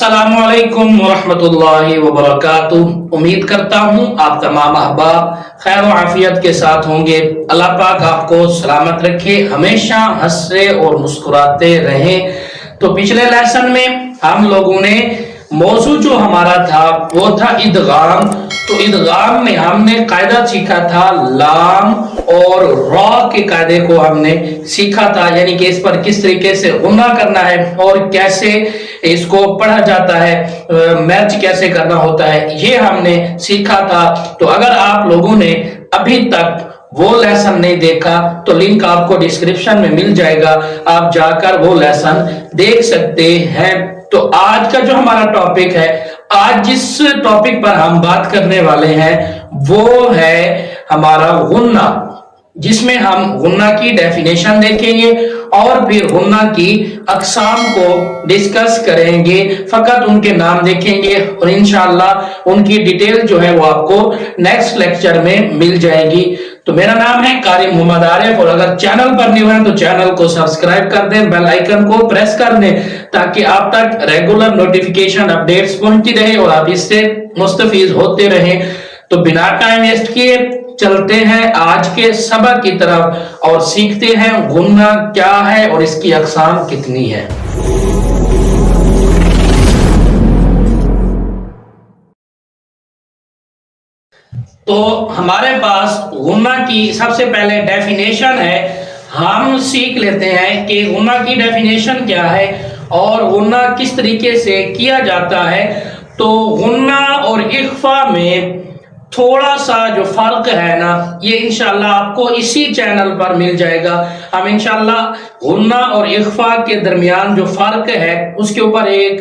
अस्सलामुअलैकुम वरहमतुल्लाहि वबरकातुह। उम्मीद करता हूँ आप तमाम अहबाब खैर व आफियत के साथ होंगे। अल्लाह पाक आपको सलामत रखे, हमेशा हंसते और मुस्कुराते रहें। तो पिछले लेसन में हम लोगों ने मौजू जो हमारा था वो था इदगाम। तो इदगाम में हमने कायदा सीखा था लाम और रॉ के कायदे को हमने सीखा था, यानी कि इस पर किस तरीके से गुन्ना करना है और कैसे इसको पढ़ा जाता है, मैच कैसे करना होता है, ये हमने सीखा था। तो अगर आप लोगों ने अभी तक वो लेसन नहीं देखा तो लिंक आपको डिस्क्रिप्शन में मिल जाएगा, आप जाकर वो लेसन देख सकते हैं। तो आज का जो हमारा टॉपिक है, आज जिस टॉपिक पर हम बात करने वाले हैं वो है हमारा गुन्ना, जिसमें हम गुन्ना की डेफिनेशन देखेंगे और फिर गुन्ना की अकसाम को डिस्कस करेंगे। फकत उनके नाम देखेंगे और इंशाअल्लाह उनकी डिटेल जो है वो आपको नेक्स्ट लेक्चर में मिल जाएगी। तो मेरा नाम है कारी मोहम्मद आरिफ और अगर चैनल पर न्यू है तो चैनल को सब्सक्राइब कर दें, बेल आइकन को प्रेस कर दें ताकि आप तक रेगुलर नोटिफिकेशन अपडेट्स पहुंचती रहे और आप इससे मुस्तफीज होते रहें। तो बिना टाइम वेस्ट किए चलते हैं आज के सबक की तरफ और सीखते हैं गुन्ना क्या है और इसकी अकसाम कितनी है। तो हमारे पास गुन्ना की सबसे पहले डेफिनेशन है, हम सीख लेते हैं कि गुन्ना की डेफिनेशन क्या है और गुन्ना किस तरीके से किया जाता है। तो गुन्ना और इख्फा में थोड़ा सा जो फर्क है ना, ये इंशाल्लाह आपको इसी चैनल पर मिल जाएगा। हम इंशाल्लाह गुन्ना और इख्फा के दरमियान जो फर्क है उसके ऊपर एक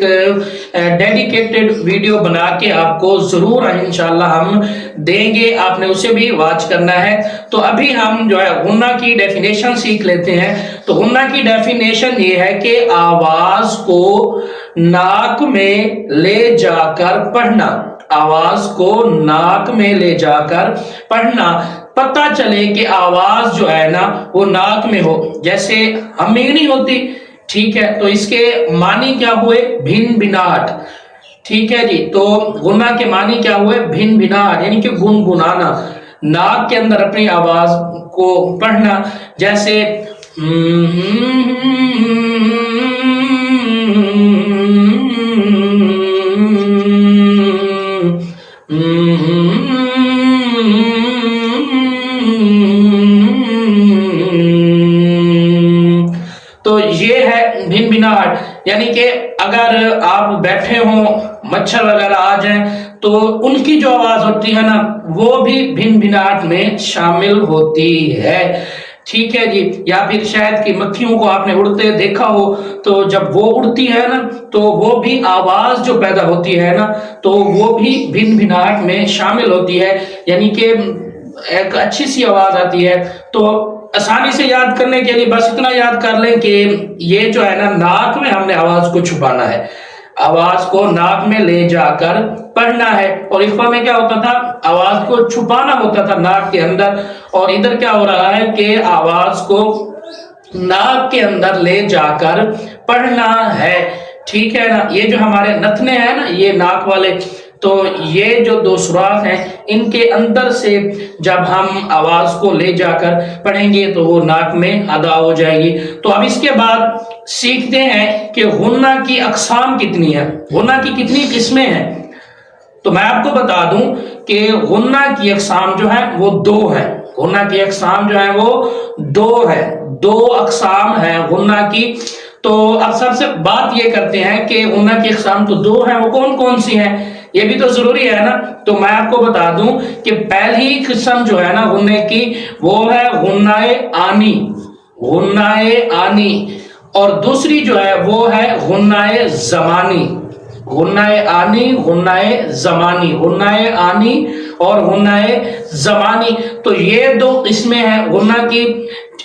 डेडिकेटेड वीडियो बना के आपको जरूर इंशाल्लाह हम देंगे, आपने उसे भी वॉच करना है। तो अभी हम जो है गुन्ना की डेफिनेशन सीख लेते हैं। तो गुन्ना की डेफिनेशन ये है कि आवाज को नाक में ले जाकर पढ़ना, आवाज को नाक में ले जाकर पढ़ना, पता चले कि आवाज जो है ना वो नाक में हो, जैसे हमिंग नहीं होती, ठीक है। तो इसके मानी क्या हुए, भिन भिनाट, ठीक है जी। तो गुन्ना के मानी क्या हुए, भिन भिनाट, यानी कि गुनगुनाना, नाक के अंदर अपनी आवाज को पढ़ना, जैसे तो ये है भिन भिनाट, यानी कि अगर आप बैठे हो मच्छर वगैरह आ जाए तो उनकी जो आवाज होती है ना वो भी भिन भिनाट में शामिल होती है, ठीक है जी। या फिर शायद कि मक्खियों को आपने उड़ते देखा हो, तो जब वो उड़ती है ना तो वो भी आवाज जो पैदा होती है ना तो वो भी भिन भिनाट में शामिल होती है, यानी कि एक अच्छी सी आवाज आती है। तो आसानी से याद करने के लिए बस इतना याद कर लें कि ये जो है ना नाक में हमने आवाज को छुपाना है, आवाज को नाक में ले जाकर पढ़ना है। और इख्फा में क्या होता था, आवाज को छुपाना होता था नाक के अंदर, और इधर क्या हो रहा है कि आवाज को नाक के अंदर ले जाकर पढ़ना है, ठीक है ना। ये जो हमारे नथने हैं ना, ये नाक वाले, तो ये जो दो सुराख हैं इनके अंदर से जब हम आवाज को ले जाकर पढ़ेंगे तो वो नाक में अदा हो जाएगी। तो अब इसके बाद सीखते हैं कि गुन्ना की अकसाम कितनी है, गुन्ना की कितनी किस्में हैं। तो मैं आपको बता दूं कि गुन्ना की अकसाम जो है वो दो है, गुन्ना की अकसाम जो है वो दो है, दो अकसाम है गुन्ना की। तो अब सबसे बात ये करते हैं कि गुन्ना की अकसाम तो दो है, वो कौन कौन सी हैं, ये भी तो जरूरी है ना। तो मैं आपको बता दूं कि पहली किस्म जो है ना गुन्ने की वो है गुन्नाए आनी, गुन्नाए आनी, और दूसरी जो है वो है गुन्नाए जमानी, गुन्नाए आनी, गुन्नाए जमानी, गुन्नाए आनी और गुन्नाए जमानी। तो ये दो किस्में हैं गुन्ना की।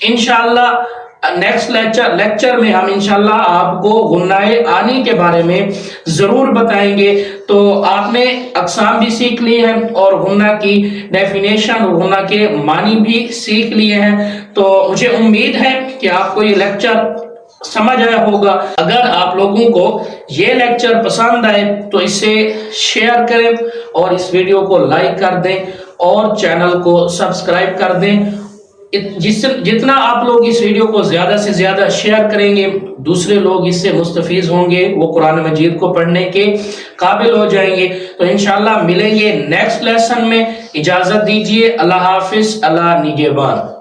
इंशाअल्लाह नेक्स्ट लेक्चर में हम इंशाल्लाह आपको गुन्नाए आनी के बारे में जरूर बताएंगे। तो आपने अकसाम भी सीख ली है और गुन्ना की डेफिनेशन और गुन्ना के मानी भी सीख लिए हैं। तो मुझे उम्मीद है कि आपको ये लेक्चर समझ आया होगा। अगर आप लोगों को ये लेक्चर पसंद आए तो इसे शेयर करें और इस वीडियो को लाइक कर दें और चैनल को सब्सक्राइब कर दें। जितना आप लोग इस वीडियो को ज़्यादा से ज़्यादा शेयर करेंगे, दूसरे लोग इससे मुस्तफीज़ होंगे, वो कुरान मजीद को पढ़ने के काबिल हो जाएंगे। तो इंशाल्लाह मिलेंगे नेक्स्ट लेसन में। इजाज़त दीजिए। अल्लाह हाफिज़, अल्लाह निगहबान।